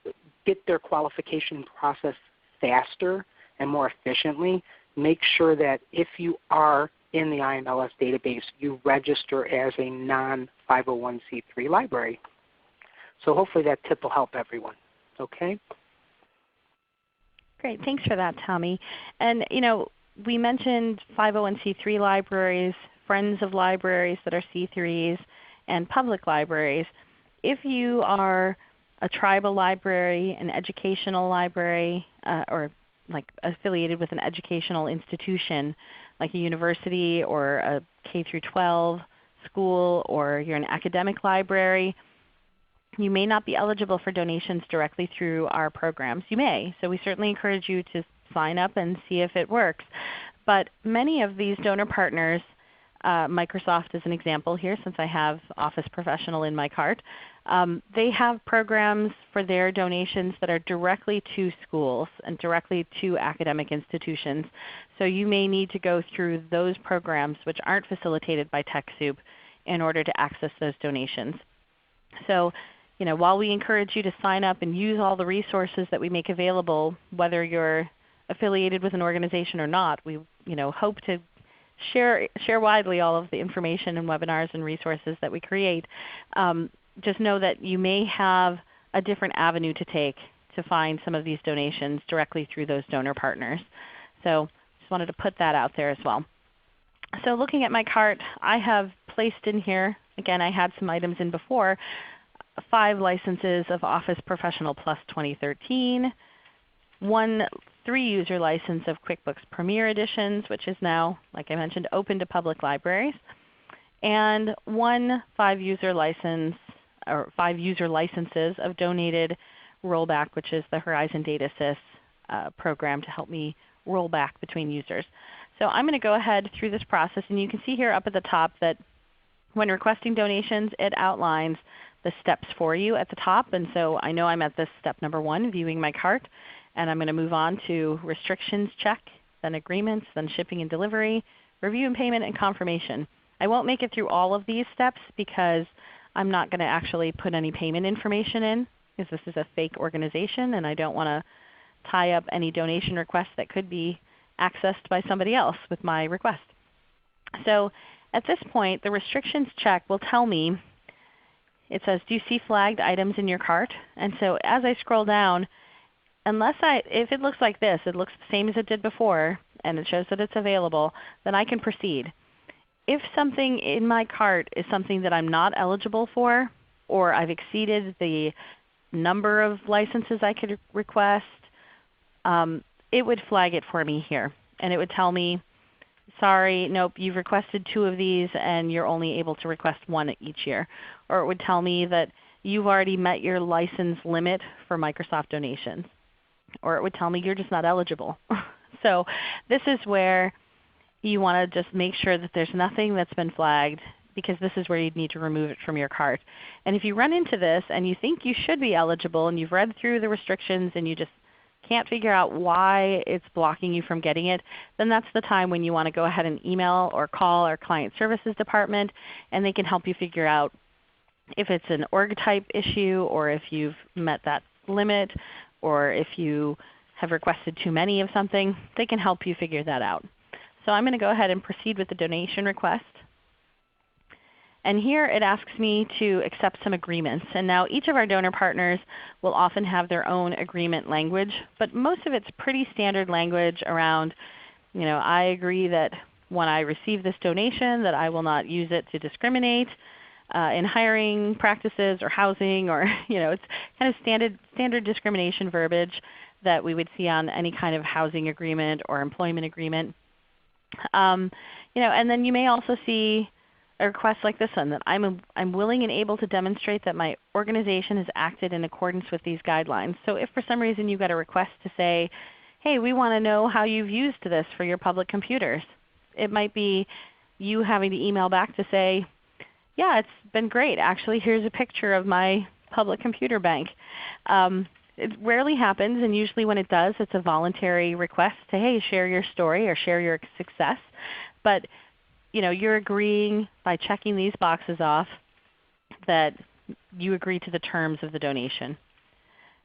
get their qualification process faster and more efficiently. Make sure that if you are in the IMLS database, you register as a non-501c3 library. So hopefully that tip will help everyone. Okay? Great. Thanks for that, Tommy. And we mentioned 501c3 libraries, friends of libraries that are C3s, and public libraries. If you are a tribal library, an educational library, or like affiliated with an educational institution like a university or a K through 12 school, or you're an academic library, you may not be eligible for donations directly through our programs. You may, so we certainly encourage you to sign up and see if it works. But many of these donor partners, Microsoft is an example here since I have Office Professional in my cart, they have programs for their donations that are directly to schools and directly to academic institutions. So you may need to go through those programs which aren't facilitated by TechSoup in order to access those donations. So while we encourage you to sign up and use all the resources that we make available, whether you're affiliated with an organization or not, we hope to share widely all of the information and webinars and resources that we create. Just know that you may have a different avenue to take to find some of these donations directly through those donor partners. So just wanted to put that out there as well. So looking at my cart, I have placed in here, again I had some items in before, 5 licenses of Office Professional Plus 2013, 1 3-user license of QuickBooks Premier Editions, which is now, like I mentioned, open to public libraries, and 1 5-user license or 5 user licenses of donated rollback, which is the Horizon Data Sys program to help me roll back between users. So I'm going to go ahead through this process, and you can see here up at the top that when requesting donations, it outlines the steps for you at the top. And so I know I'm at this step number 1, viewing my cart. And I'm going to move on to restrictions check, then agreements, then shipping and delivery, review and payment, and confirmation. I won't make it through all of these steps because I'm not going to actually put any payment information in, because this is a fake organization and I don't want to tie up any donation requests that could be accessed by somebody else with my request. So at this point, the restrictions check will tell me, it says, do you see flagged items in your cart? And so as I scroll down, if it looks like this, it looks the same as it did before, and it shows that it's available, then I can proceed. If something in my cart is something that I'm not eligible for, or I've exceeded the number of licenses I could request, it would flag it for me here. And it would tell me, sorry, nope, you've requested 2 of these and you're only able to request 1 each year. Or it would tell me that you've already met your license limit for Microsoft donations. Or it would tell me you're just not eligible. So this is where you want to just make sure that there's nothing that's been flagged, because this is where you'd need to remove it from your cart. And if you run into this and you think you should be eligible and you've read through the restrictions and you just can't figure out why it's blocking you from getting it, then that's the time when you want to go ahead and email or call our Client Services Department, and they can help you figure out if it's an org type issue, or if you've met that limit, or if you have requested too many of something. They can help you figure that out. So I'm going to go ahead and proceed with the donation request. And here it asks me to accept some agreements. And now each of our donor partners will often have their own agreement language, but most of it's pretty standard language around, I agree that when I receive this donation that I will not use it to discriminate in hiring practices or housing, or it's kind of standard discrimination verbiage that we would see on any kind of housing agreement or employment agreement. And then you may also see a request like this one, that I'm willing and able to demonstrate that my organization has acted in accordance with these guidelines. So if for some reason you got a request to say, hey, we want to know how you've used this for your public computers. It might be you having to email back to say, yeah, it's been great. Actually, here's a picture of my public computer bank. It rarely happens, and usually when it does, it's a voluntary request to, hey, share your story or share your success. But you're agreeing by checking these boxes off that you agree to the terms of the donation.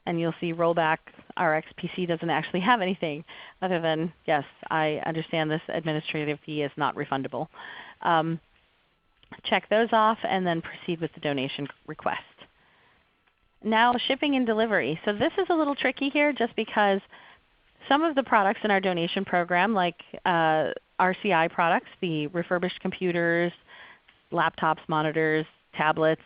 And you'll see Rollback RxPC doesn't actually have anything other than, yes, I understand this administrative fee is not refundable. Check those off and then proceed with the donation request. Now shipping and delivery. So this is a little tricky here just because some of the products in our donation program, like RCI products, the refurbished computers, laptops, monitors, tablets,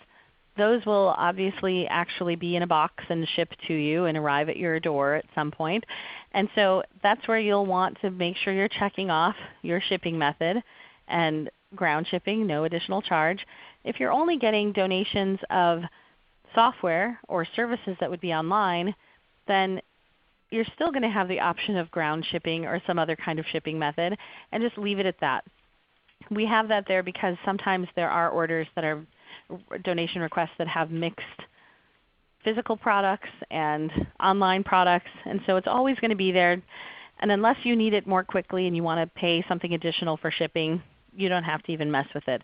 those will obviously actually be in a box and shipped to you and arrive at your door at some point. And so that's where you'll want to make sure you're checking off your shipping method and ground shipping, no additional charge. If you're only getting donations of software or services that would be online, then you're still going to have the option of ground shipping or some other kind of shipping method, and just leave it at that. We have that there because sometimes there are orders that are donation requests that have mixed physical products and online products, and so it's always going to be there. And unless you need it more quickly and you want to pay something additional for shipping, you don't have to even mess with it.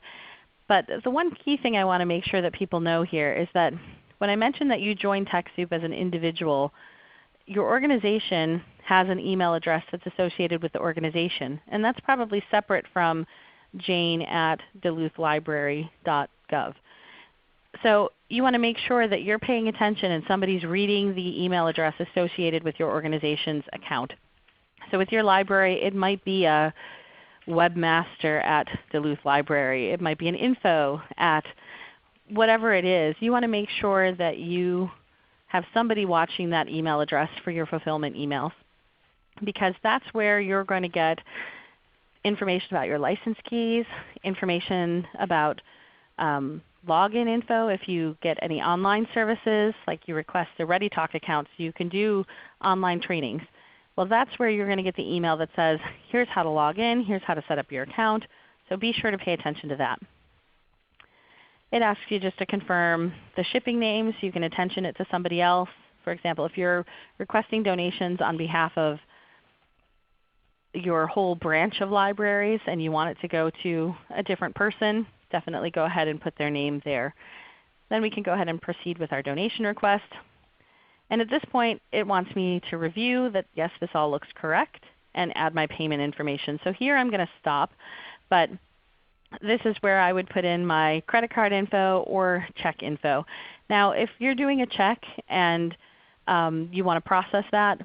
But the one key thing I want to make sure that people know here is that when I mentioned that you joined TechSoup as an individual, your organization has an email address that's associated with the organization, and that's probably separate from jane@duluthlibrary.gov. So you want to make sure that you're paying attention and somebody's reading the email address associated with your organization's account. So with your library, it might be a webmaster at Duluth Library. It might be an info at whatever it is. You want to make sure that you have somebody watching that email address for your fulfillment emails, because that's where you're going to get information about your license keys, information about login info. If you get any online services, like you request a ReadyTalk account so you can do online trainings, well, that's where you're going to get the email that says, here's how to log in, here's how to set up your account. So be sure to pay attention to that. It asks you just to confirm the shipping name so you can attention it to somebody else. For example, if you're requesting donations on behalf of your whole branch of libraries and you want it to go to a different person, definitely go ahead and put their name there. Then we can go ahead and proceed with our donation request. And at this point, it wants me to review that, yes, this all looks correct, and add my payment information. So here I'm going to stop, but this is where I would put in my credit card info or check info. Now if you're doing a check and you want to process that,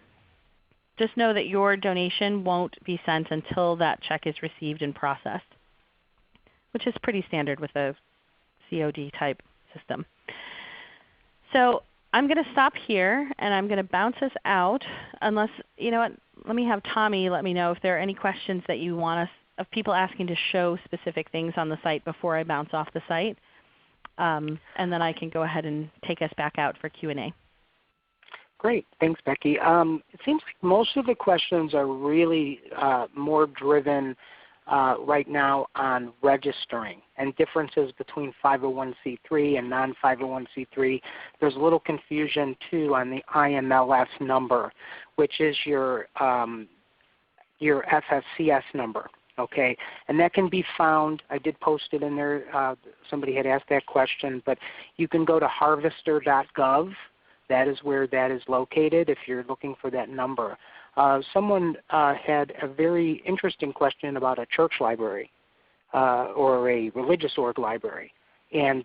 just know that your donation won't be sent until that check is received and processed, which is pretty standard with a COD type system. So I'm going to stop here and I'm going to bounce us out, unless, you know what, let me have Tommy let me know if there are any questions that you want us, of people asking to show specific things on the site before I bounce off the site. And then I can go ahead and take us back out for Q&A. Great. Thanks, Becky. It seems like most of the questions are really more driven right now on registering and differences between 501c3 and non-501c3. There's a little confusion too on the IMLS number, which is your FSCS number. Okay, and that can be found. I did post it in there. Somebody had asked that question, but you can go to harvester.gov. That is where that is located if you're looking for that number. Someone had a very interesting question about a church library or a religious org library, and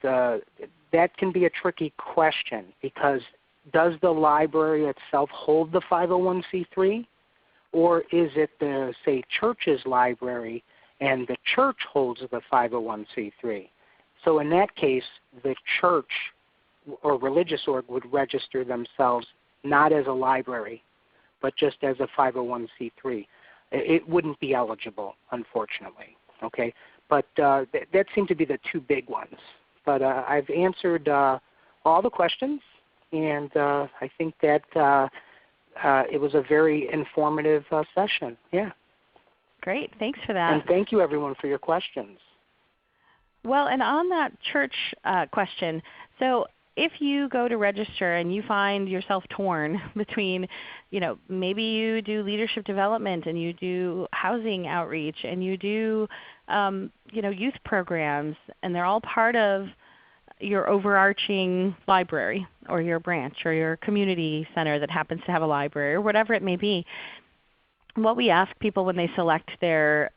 that can be a tricky question because does the library itself hold the 501c3? Or is it the, say, church's library and the church holds the 501c3. So in that case, the church or religious org would register themselves not as a library, but just as a 501c3. It wouldn't be eligible, unfortunately. Okay, but that seemed to be the two big ones. But I've answered all the questions, and I think that it was a very informative session. Yeah. Great. Thanks for that. And thank you, everyone, for your questions. Well, and on that church question, so if you go to register and you find yourself torn between, maybe you do leadership development and you do housing outreach and you do, youth programs, and they're all part of your overarching library or your branch or your community center that happens to have a library or whatever it may be, what we ask people when they select their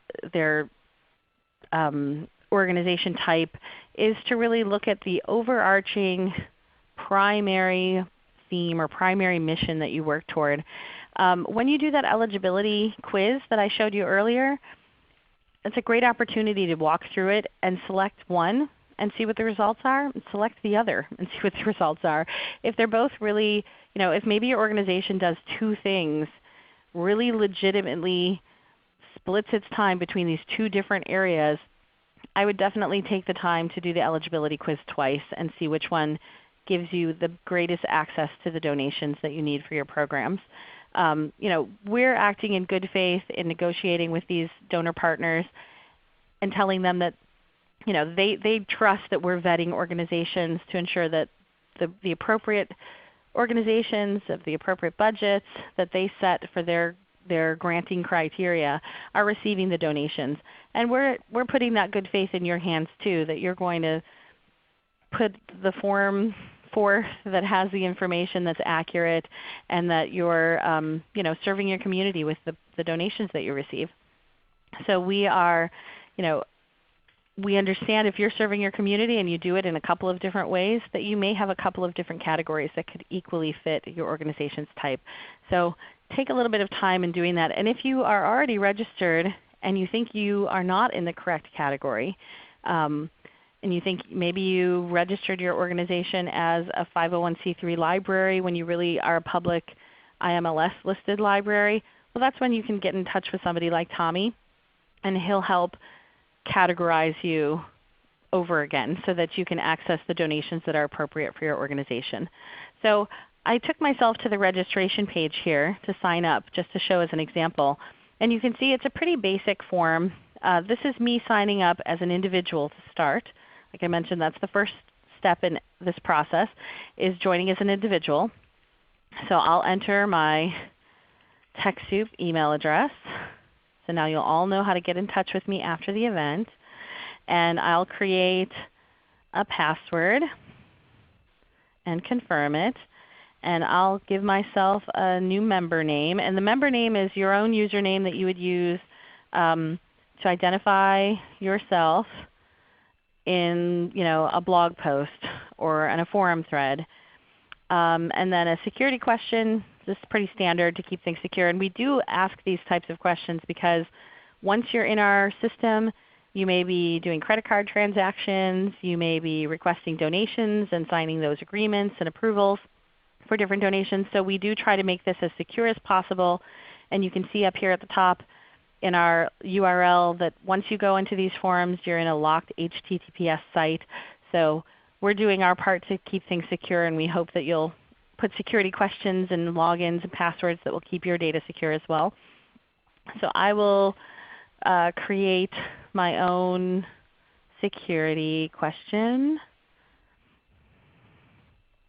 organization type is to really look at the overarching primary theme or primary mission that you work toward. When you do that eligibility quiz that I showed you earlier, it's a great opportunity to walk through it and select one and see what the results are, and select the other and see what the results are. If they're both really, if maybe your organization does two things, really legitimately splits its time between these two different areas, I would definitely take the time to do the eligibility quiz twice and see which one gives you the greatest access to the donations that you need for your programs. We're acting in good faith in negotiating with these donor partners and telling them that they trust that we're vetting organizations to ensure that the appropriate organizations of the appropriate budgets that they set for their granting criteria are receiving the donations. And we're putting that good faith in your hands too, that you're going to put the form forth that has the information that's accurate and that you're serving your community with the donations that you receive. So we are, we understand if you're serving your community and you do it in a couple of different ways, that you may have a couple of different categories that could equally fit your organization's type. So take a little bit of time in doing that. And if you are already registered and you think you are not in the correct category, and you think maybe you registered your organization as a 501c3 library when you really are a public IMLS listed library, well, that's when you can get in touch with somebody like Tommy, and he'll help categorize you over again so that you can access the donations that are appropriate for your organization. So I took myself to the registration page here to sign up just to show as an example. And you can see it's a pretty basic form. This is me signing up as an individual to start. Like I mentioned, that's the first step in this process, is joining as an individual. So I'll enter my TechSoup email address. So now you'll all know how to get in touch with me after the event. And I'll create a password and confirm it. And I'll give myself a new member name. And the member name is your own username that you would use to identify yourself in a blog post or in a forum thread. And then a security question, just pretty standard to keep things secure. And we do ask these types of questions because once you're in our system, you may be doing credit card transactions, you may be requesting donations and signing those agreements and approvals for different donations. So we do try to make this as secure as possible. And you can see up here at the top in our URL that once you go into these forums, you're in a locked HTTPS site. So we're doing our part to keep things secure, and we hope that you'll put security questions and logins and passwords that will keep your data secure as well. So I will create my own security question.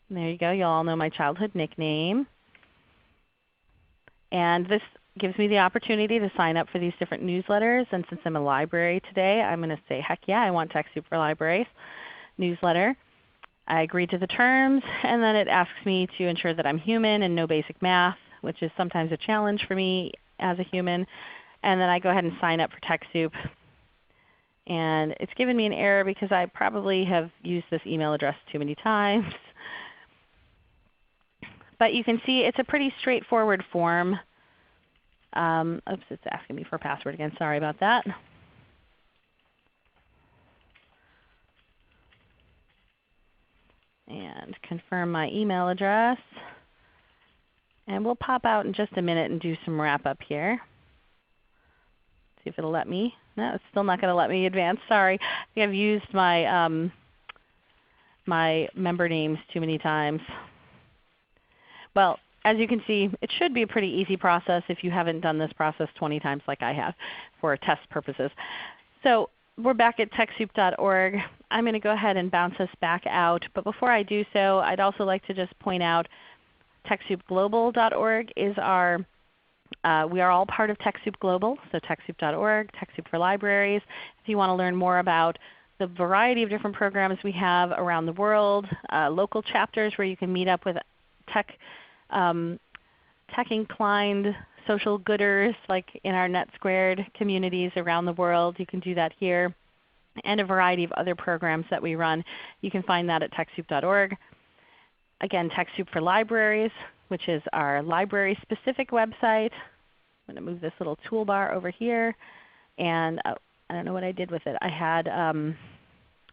There you go. You'll all know my childhood nickname. And this gives me the opportunity to sign up for these different newsletters. And since I'm a library today, I'm going to say, heck yeah, I want TechSoup for Libraries newsletter. I agree to the terms, and then it asks me to ensure that I'm human and know basic math, which is sometimes a challenge for me as a human. And then I go ahead and sign up for TechSoup. And it's given me an error because I probably have used this email address too many times. But you can see it's a pretty straightforward form. Oops, it's asking me for a password again. Sorry about that. and confirm my email address. And we'll pop out in just a minute and do some wrap up here. See if it'll let me. No, it's still not going to let me advance. Sorry. I think I've used my, my member names too many times. Well, as you can see, it should be a pretty easy process if you haven't done this process 20 times like I have for test purposes. So we're back at TechSoup.org. I'm going to go ahead and bounce us back out. But before I do so, I'd also like to just point out TechSoupGlobal.org is our we are all part of TechSoup Global, so TechSoup.org, TechSoup for Libraries. If you want to learn more about the variety of different programs we have around the world, local chapters where you can meet up with tech-inclined social gooders like in our NetSquared communities around the world. You can do that here, and a variety of other programs that we run. You can find that at TechSoup.org. Again, TechSoup for Libraries, which is our library-specific website. I'm going to move this little toolbar over here. And I don't know what I did with it. I had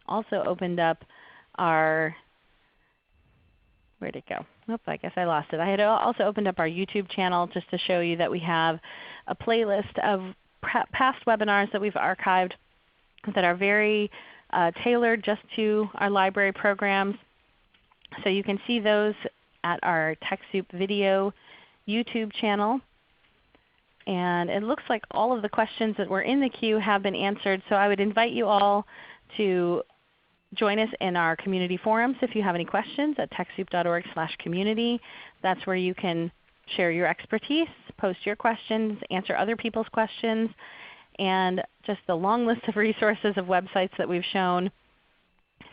also opened up our, where'd it go? Oops, I guess I lost it. I had also opened up our YouTube channel just to show you that we have a playlist of past webinars that we've archived that are very tailored just to our library programs. So you can see those at our TechSoup video YouTube channel. And it looks like all of the questions that were in the queue have been answered. So I would invite you all to join us in our community forums if you have any questions at TechSoup.org/community. That's where you can share your expertise, post your questions, answer other people's questions, and just the long list of resources of websites that we've shown.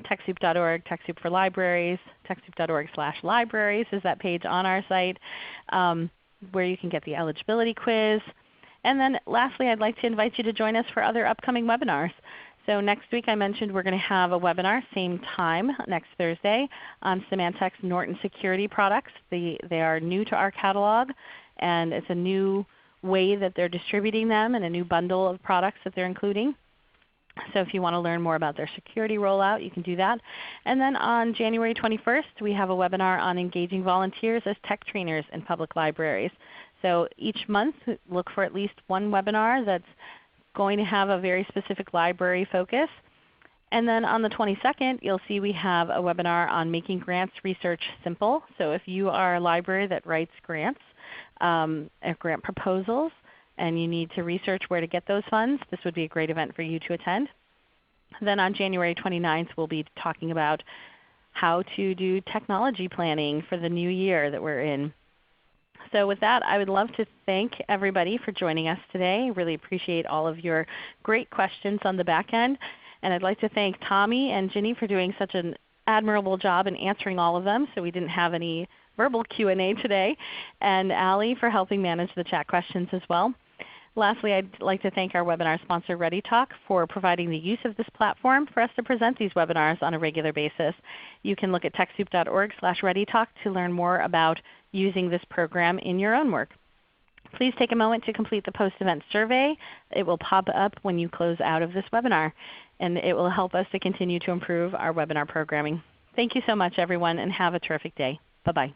TechSoup.org, TechSoup for Libraries, TechSoup.org/libraries is that page on our site where you can get the eligibility quiz. And then lastly, I'd like to invite you to join us for other upcoming webinars. So next week I mentioned we're going to have a webinar, same time, next Thursday, on Symantec's Norton security products. They are new to our catalog, and it's a new way that they're distributing them and a new bundle of products that they're including. So if you want to learn more about their security rollout, you can do that. And then on January 21st, we have a webinar on engaging volunteers as tech trainers in public libraries. So each month look for at least one webinar that's going to have a very specific library focus. And then on the 22nd, you'll see we have a webinar on making grants research simple. So if you are a library that writes grants, grant proposals, and you need to research where to get those funds, this would be a great event for you to attend. Then on January 29th, we'll be talking about how to do technology planning for the new year that we're in. So with that, I would love to thank everybody for joining us today. I really appreciate all of your great questions on the back end. And I'd like to thank Tommy and Ginny for doing such an admirable job in answering all of them, so we didn't have any verbal Q&A today, and Allie for helping manage the chat questions as well. Lastly, I'd like to thank our webinar sponsor ReadyTalk for providing the use of this platform for us to present these webinars on a regular basis. You can look at TechSoup.org/ReadyTalk to learn more about using this program in your own work. Please take a moment to complete the post-event survey. It will pop up when you close out of this webinar, and it will help us to continue to improve our webinar programming. Thank you so much everyone, and have a terrific day. Bye-bye.